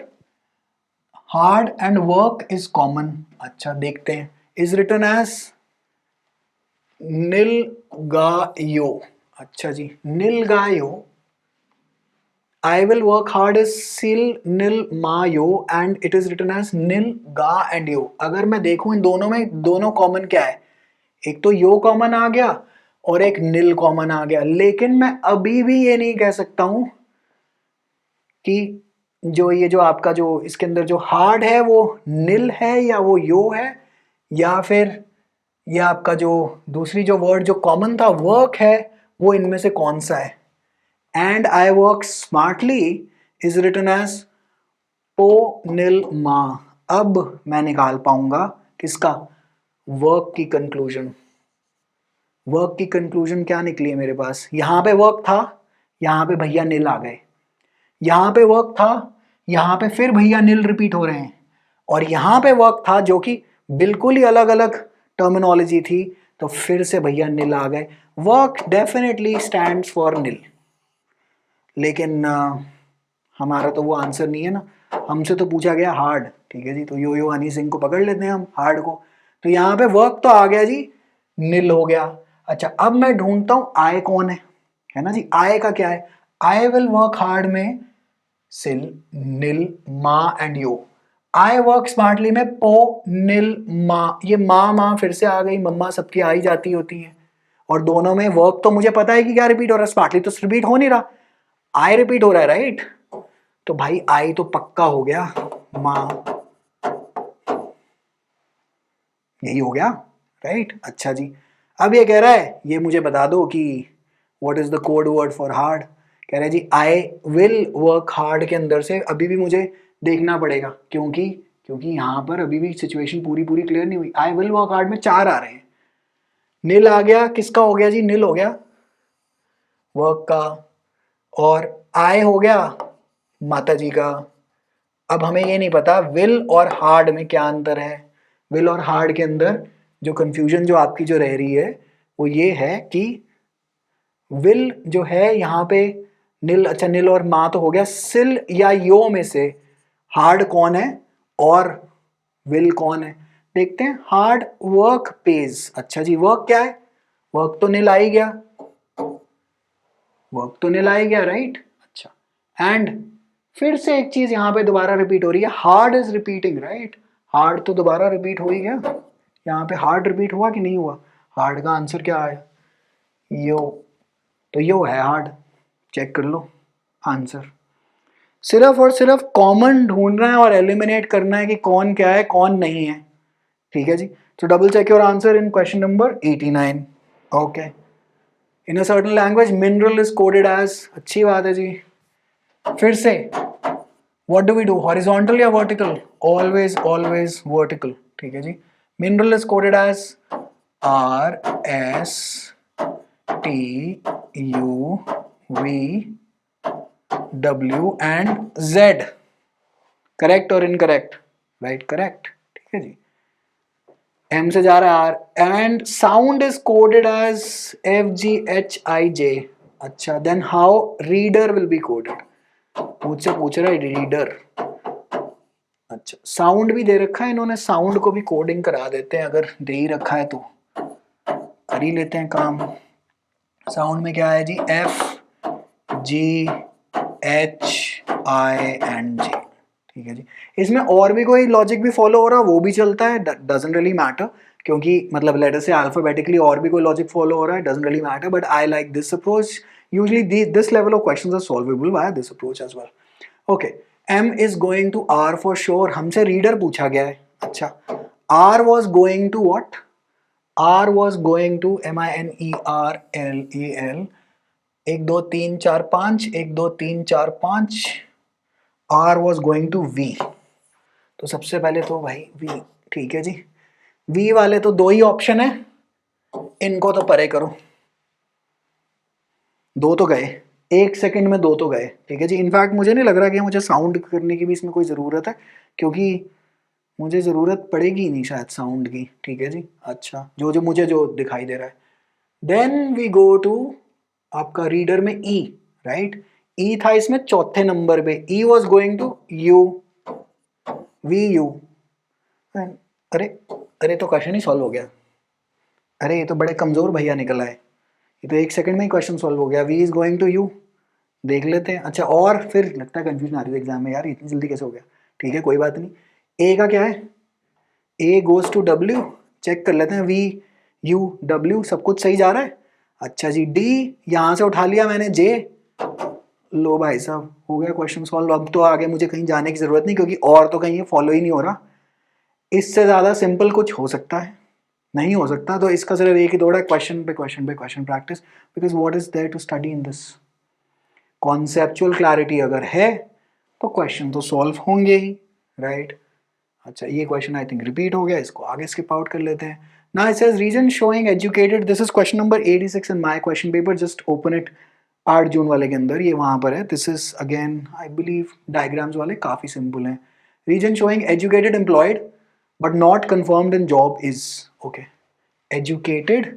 hard and work is common. अच्छा देखते हैं, इज रिटन एज नील गायो। अच्छा जी, नील गायो। I will work hard is sil nil ma yo and it is written as nil ga and yo। अगर मैं देखूं इन दोनों में, दोनों कॉमन क्या है, एक तो यो कॉमन आ गया और एक नील कॉमन आ गया, लेकिन मैं अभी भी ये नहीं कह सकता हूं कि जो आपका जो इसके अंदर जो हार्ड है वो नील है या वो यो है, या फिर ये आपका जो दूसरी जो वर्ड जो कॉमन था वर्क है, वो इनमें से कौन सा है। And I work smartly is written as पो नील मा। अब मैं निकाल पाऊंगा किसका, वर्क की कंक्लूजन। वर्क की कंक्लूजन क्या निकली है मेरे पास, यहां पे वर्क था, यहां पे भैया नील आ गए, यहां पे वर्क था, यहां पे फिर भैया नील रिपीट हो रहे हैं, और यहां पे वर्क था जो कि बिल्कुल ही अलग अलग टर्मिनोलॉजी थी, तो फिर से भैया नील आ गए। वर्क डेफिनेटली स्टैंड्स फॉर नील, लेकिन हमारा तो वो आंसर नहीं है ना, हमसे तो पूछा गया हार्ड। ठीक है जी, तो यो हनी सिंह को पकड़ लेते हैं हम, हार्ड को। तो यहाँ पे वर्क तो आ गया जी, नील हो गया। अच्छा, अब मैं ढूंढता हूं आय कौन है ना जी, आय का क्या है, आई विल वर्क हार्ड में सिल नील मा and yo, I work smartly में पो नील मा, ये माँ फिर से आ गई, मम्मा सबकी आ ही जाती होती है, और दोनों में वर्क तो मुझे पता है कि क्या रिपीट हो रहा है, स्मार्टली तो रिपीट हो नहीं रहा, आई रिपीट हो रहा है, राइट। तो भाई आई तो पक्का हो गया, माँ, यही हो गया, राइट। अच्छा जी, अब ये कह रहा है ये मुझे बता दो कि what is the code word for hard. कह रहे हैं जी आई विल वर्क हार्ड के अंदर से अभी भी मुझे देखना पड़ेगा, क्योंकि क्योंकि यहाँ पर अभी भी सिचुएशन पूरी क्लियर नहीं हुई। आई विल वर्क हार्ड में 4 आ रहे हैं, नील आ गया, किसका हो गया जी, नील हो गया वर्क का, और आई हो गया माता जी का। अब हमें ये नहीं पता विल और हार्ड में क्या अंतर है। विल और हार्ड के अंदर जो कंफ्यूजन जो आपकी जो रह रही है वो ये है कि विल जो है यहाँ पे नील, अच्छा नील और माँ तो हो गया, सिल या यो में से हार्ड कौन है और विल कौन है। देखते हैं, हार्ड वर्क पेज। अच्छा जी, वर्क क्या है, वर्क तो नील आ ही गया, वर्क तो नील आ ही गया, राइट। अच्छा, एंड फिर से एक चीज यहाँ पे दोबारा रिपीट हो रही है, hard is repeating, right. Hard तो दोबारा रिपीट हो ही गया, यहाँ पे हार्ड रिपीट हुआ कि नहीं हुआ। हार्ड का आंसर क्या आया, यो, तो यो है हार्ड, चेक कर लो आंसर। सिर्फ और सिर्फ कॉमन ढूंढना है और एलिमिनेट करना है कि कौन क्या है कौन नहीं है, ठीक है जी। तो double check your answer in question number 89। Okay, in a certain language mineral is coded as, अच्छी बात है जी। फिर से what do we do, horizontal या वर्टिकल, ऑलवेज वर्टिकल, ठीक है जी। Mineral is coded as RSTUV W and Z, correct और इनकरेक्ट, राइट करेक्ट, ठीक है जी। M से जा रहा है R, and sound is coded as FGHIJ। अच्छा, then how reader will be coded, मुझसे पूछ रहा है रीडर। अच्छा, साउंड भी दे रखा है इन्होंने, साउंड को भी कोडिंग करा देते हैं, अगर दे ही रखा है तो कर ही लेते हैं काम। साउंड में क्या है जी, FGHING, ठीक है जी। इसमें और भी कोई लॉजिक भी फॉलो हो रहा वो भी चलता है, डजंट रियली मैटर, क्योंकि मतलब लेटर से अल्फाबेटिकली और भी कोई लॉजिक फॉलो हो रहा है, doesn't really matter, but I like this approach. Usually this level of questions are solvable by this approach as well. Okay, M is going to R for sure, हमसे reader पूछा गया है। अच्छा, R was going to what, R was going to MINERLAL, 1 2 3 4 5, 1 2 3 4 5, R was going to V. तो सबसे पहले तो भाई वी, ठीक है जी, वी वाले तो दो ही ऑप्शन है, इनको तो परे करो, दो तो गए, 1 सेकंड में दो तो गए, ठीक है जी। इनफैक्ट मुझे नहीं लग रहा कि मुझे साउंड करने की भी इसमें कोई ज़रूरत है, क्योंकि मुझे ज़रूरत पड़ेगी नहीं शायद साउंड की, ठीक है जी। अच्छा, जो जो मुझे जो दिखाई दे रहा है, देन वी गो टू आपका रीडर में ई, राइट, ई था इसमें चौथे नंबर पे, E was going to U, V U. अरे अरे, तो क्वेश्चन ही सॉल्व हो गया। अरे ये तो बड़े कमजोर भैया निकला है, ये तो 1 सेकंड में ही क्वेश्चन सॉल्व हो गया। V is going to U, देख लेते हैं। अच्छा, और फिर लगता है कंफ्यूजन आ रही है एग्जाम में, यार इतनी जल्दी कैसे हो गया, ठीक है कोई बात नहीं। ए का क्या है, A goes to W, check कर लेते हैं, वी यू डब्ल्यू सब कुछ सही जा रहा है। अच्छा जी, डी यहाँ से उठा लिया मैंने, जे, लो भाई साहब हो गया क्वेश्चन सॉल्व। अब तो आगे मुझे कहीं जाने की जरूरत नहीं, क्योंकि और तो कहीं ये फॉलो ही नहीं हो रहा। इससे ज़्यादा सिंपल कुछ हो सकता है, नहीं हो सकता, तो इसका सिर्फ एक ही दौड़ा है, क्वेश्चन पे क्वेश्चन पे question practice, because what is there to study in this. Conceptual clarity अगर है तो क्वेश्चन तो सॉल्व होंगे ही, राइट। अच्छा, ये क्वेश्चन आई थिंक रिपीट हो गया, इसको आगे स्किप आउट कर लेते हैं। Now it says reason showing educated, this is question number 86 in my question paper, just open it. 8 जून वाले के अंदर ये वहां पर है। This is again I believe diagrams वाले काफी सिंपल हैं। Reason showing educated employed but not confirmed in job is, okay, educated,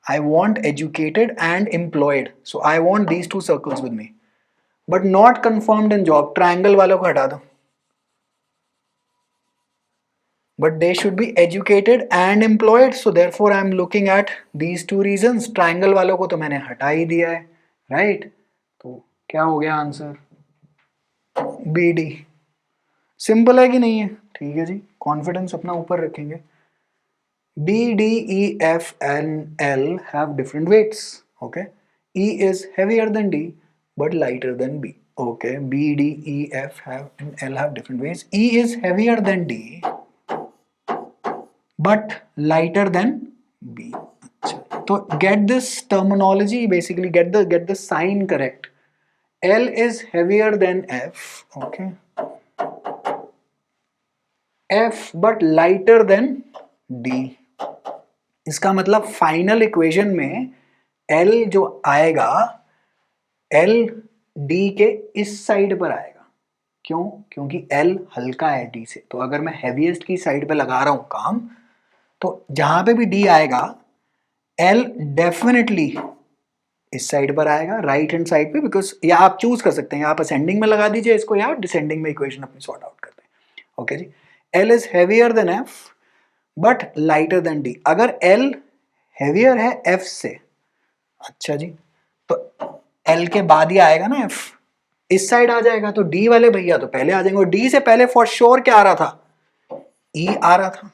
I want educated and employed, so I want these two circles with me, but not confirmed in job, triangle वालों को हटा दो, but they should be educated and employed, so therefore I am looking at these two reasons। triangle वालों को तो मैंने हटा ही दिया है, right, तो क्या हो गया आंसर, BD। सिंपल है कि नहीं है, ठीक है जी, कॉन्फिडेंस अपना ऊपर रखेंगे। B, D, E, F, and L have different weights. Okay, E is heavier than D but lighter than B. Okay, B, D, E, F have and L have different weights. E is heavier than D but lighter than B. So get this terminology, basically get the sign correct. L is heavier than F. Okay, F but lighter than D। इसका मतलब final equation में L जो आएगा, L D के इस side पर आएगा। क्यों? क्योंकि L हल्का है D से, तो अगर मैं हैवीएस्ट की साइड पे लगा रहा हूं काम, तो जहां पे भी D आएगा L डेफिनेटली इस साइड पर आएगा, राइट हैंड साइड पे, बिकॉज या आप चूज कर सकते हैं, आप असेंडिंग में लगा दीजिए इसको या डिसेंडिंग में इक्वेशन अपनी सॉर्ट आउट करते हैं। ओके जी, L is heavier than F but lighter than D। अगर L हैवियर है F से, अच्छा जी, तो L के बाद ही आएगा ना F, इस साइड आ जाएगा, तो D वाले भैया तो पहले आ जाएंगे। और D से पहले फॉर श्योर क्या आ रहा था, E आ रहा था,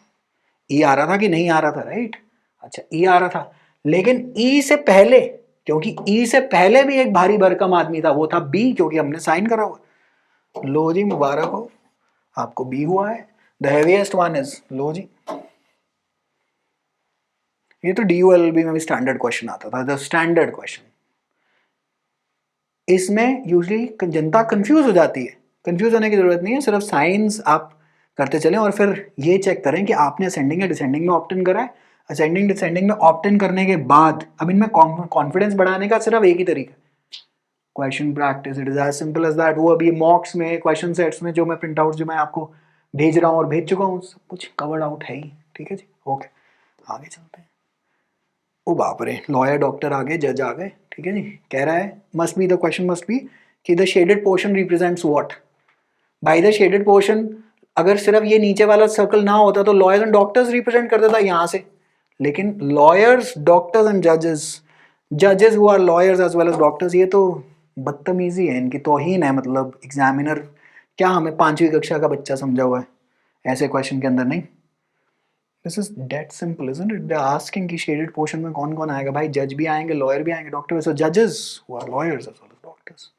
E आ रहा था कि नहीं आ रहा था, राइट। अच्छा, E आ रहा था, लेकिन E से पहले, क्योंकि E से पहले भी एक भारी भरकम आदमी था, वो था B, क्योंकि हमने साइन करा हुआ। लो जी, मुबारक हो, आपको B हुआ है। द हेवीएस्ट वन इज, लो जी, ये तो DULB में भी स्टैंडर्ड क्वेश्चन आता था, द स्टैंडर्ड क्वेश्चन। इसमें यूजली जनता कंफ्यूज हो जाती है, कंफ्यूज होने की जरूरत नहीं है, सिर्फ साइंस आप करते चलें और फिर ये चेक करें कि आपने असेंडिंग या डिसेंडिंग में ऑप्ट इन करा है। असेंडिंग डिसेंडिंग में ऑप्ट इन करने के बाद अब इनमें कॉन्फिडेंस बढ़ाने का सिर्फ एक ही तरीका, question practice, it is as simple as that. वो अभी मॉक्स में, क्वेश्चन सेट्स में जो मैं प्रिंट आउट जो मैं आपको भेज रहा हूँ और भेज चुका हूँ, सब कुछ कवर्ड आउट है ही, ठीक है जी। ओके, आगे चलते हैं। ओ बाप रे, लॉयर डॉक्टर आ गए, जज आ गए, ठीक है जी। कह रहा है must be, the question must be कि the shaded portion represents what. By the shaded portion, अगर सिर्फ ये नीचे वाला सर्कल ना होता तो लॉयर्स एंड डॉक्टर्स रिप्रेजेंट करता था यहाँ से, लेकिन लॉयर्स, डॉक्टर्स एंड जजेस, जजेस who are lawyers as well as doctors, ये तो बदतमीजी है, इनकी तौहीन है, मतलब एग्जामिनर क्या हमें 5वीं कक्षा का बच्चा समझा हुआ है ऐसे क्वेश्चन के अंदर? नहीं. This is that simple, isn't it? They are asking कि शेडेड पोर्शन में कौन कौन आएगा. भाई जज भी आएंगे, लॉयर भी आएंगे, डॉक्टर. सो जजेस who are lawyers as well as doctors.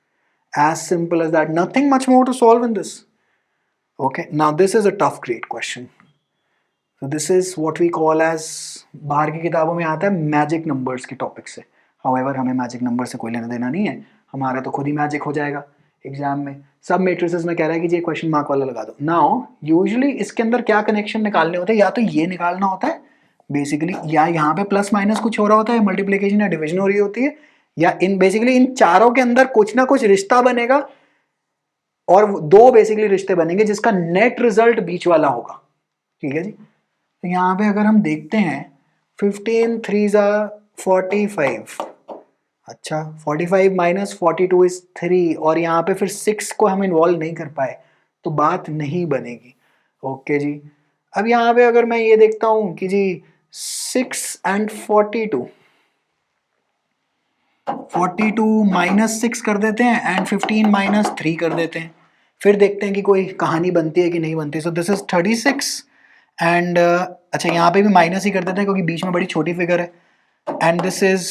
As simple as that. Nothing much more to solve in this. Okay, now this is a tough grade question. So this is what we call as, बाहर की किताबों में आता है magic numbers के topic से. However, हमें magic number से कोई लेना देना नहीं है, हमारा तो खुद ही मैजिक हो जाएगा एग्जाम में. सब मेट्रिसेस में कह रहा है कि ये क्वेश्चन मार्क वाला लगा दो. नाउ यूजुअली इसके अंदर क्या कनेक्शन निकालने होते हैं, या तो ये निकालना होता है बेसिकली, या यहाँ पे प्लस माइनस कुछ हो रहा होता है, मल्टीप्लिकेशन या डिवीजन हो रही होती है, या इन बेसिकली इन चारों के अंदर कुछ ना कुछ रिश्ता बनेगा और दो बेसिकली रिश्ते बनेंगे जिसका नेट रिजल्ट बीच वाला होगा. ठीक है जी. तो यहाँ पे अगर हम देखते हैं 15 3 45. अच्छा 45 माइनस 42 इज 3, और यहाँ पे फिर 6 को हम इन्वॉल्व नहीं कर पाए तो बात नहीं बनेगी. ओके जी. अब यहाँ पे अगर मैं ये देखता हूँ कि जी 6 एंड 42 माइनस 6 कर देते हैं एंड 15 माइनस 3 कर देते हैं, फिर देखते हैं कि कोई कहानी बनती है कि नहीं बनती. सो दिस इज 36 एंड अच्छा यहाँ पे भी माइनस ही कर देते हैं क्योंकि बीच में बड़ी छोटी फिगर है. And this is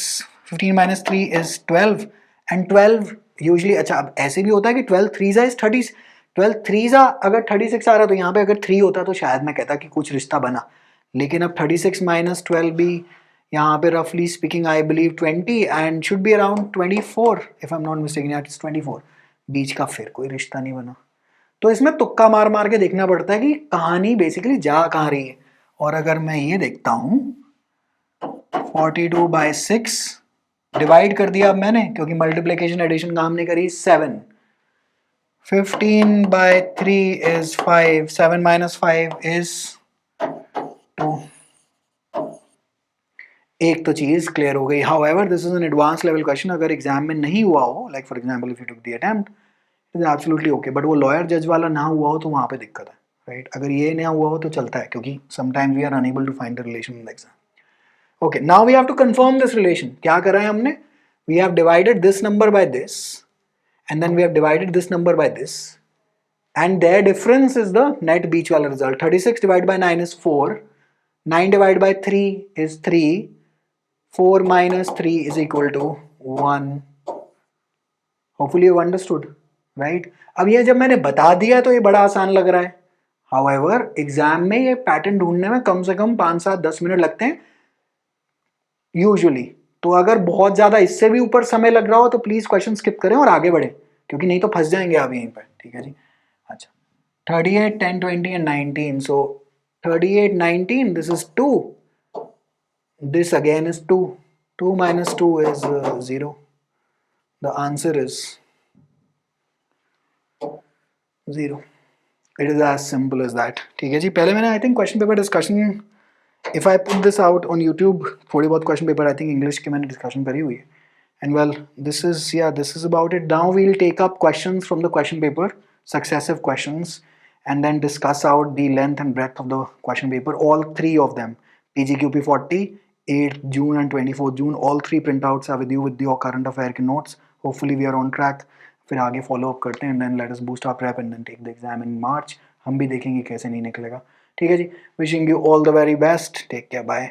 15 minus 3 is 12 and 12 usually. अच्छा अब ऐसे भी होता है कि 12 3 इज 30. 12 3 अगर 36 आ रहा तो यहाँ पे अगर 3 होता तो शायद मैं कहता कि कुछ रिश्ता बना, लेकिन अब 36 माइनस 12 भी यहाँ पे रफली speaking I believe 20 and should be around 24 if I am not mistaken. It's 24. बीच का फिर कोई रिश्ता नहीं बना. तो इसमें तुक्का मार मार के देखना पड़ता है कि कहानी बेसिकली जा कहाँ रही है. और अगर मैं ये देखता हूँ 42 by 6 डिवाइड कर दिया अब मैंने, क्योंकि मल्टीप्लिकेशन एडिशन काम नहीं करी. 7 15 by 3 is 5. 7 minus 5 is 2. एक तो चीज क्लियर हो गई. However this is an advance level question. अगर एग्जाम में नहीं हुआ हो, like for example if you took the attempt, it is absolutely okay, but वो लॉयर जज वाला ना हुआ हो तो वहां पे दिक्कत है. राइट. अगर ये ना हुआ हो तो चलता है, क्योंकि sometimes we are unable to find the relation in the exam. Okay, now we have to confirm this relation. क्या करा है हमने? We have divided this number by this and then we have divided this number by this and their difference is the net बीच वाला result. 36 divide by 9 is 4. 9 divide by 3 is 3. 4 minus 3 is equal to 1. Hopefully you understood, right? अब ये जब मैंने बता दिया तो ये बड़ा आसान लग रहा है. However, एग्जाम में ये पैटर्न ढूंढने में कम से कम 5 7 10 मिनट लगते हैं यूजुअली. तो अगर बहुत ज्यादा इससे भी ऊपर समय लग रहा हो तो प्लीज क्वेश्चन स्किप करें और आगे बढ़े, क्योंकि नहीं तो फंस जाएंगे आप यहीं पर. ठीक है जी. अच्छा 38 10 20 and 19. So 38 19, this is 2. This again is 2. 2 minus 2 is 0. The answer is 0. It is as simple as that. ठीक है जी. पहले मैंने I think question paper discussion, if I put this out on YouTube, थोड़ी बहुत question paper I think English की मैंने discussion करी हुई है. And well, this is about it. Now we'll take up questions from the question paper, successive questions, and then discuss out the length and breadth of the question paper, all three of them. PGQP 40, 8th June and 24th June, all three printouts are with you with your current affair notes. Hopefully we are on track. फिर आगे follow up करते हैं and then let us boost our prep and then take the exam in March. हम भी देखेंगे कैसे नहीं निकलेगा. ठीक है जी. Wishing you all the very best. Take care. Bye.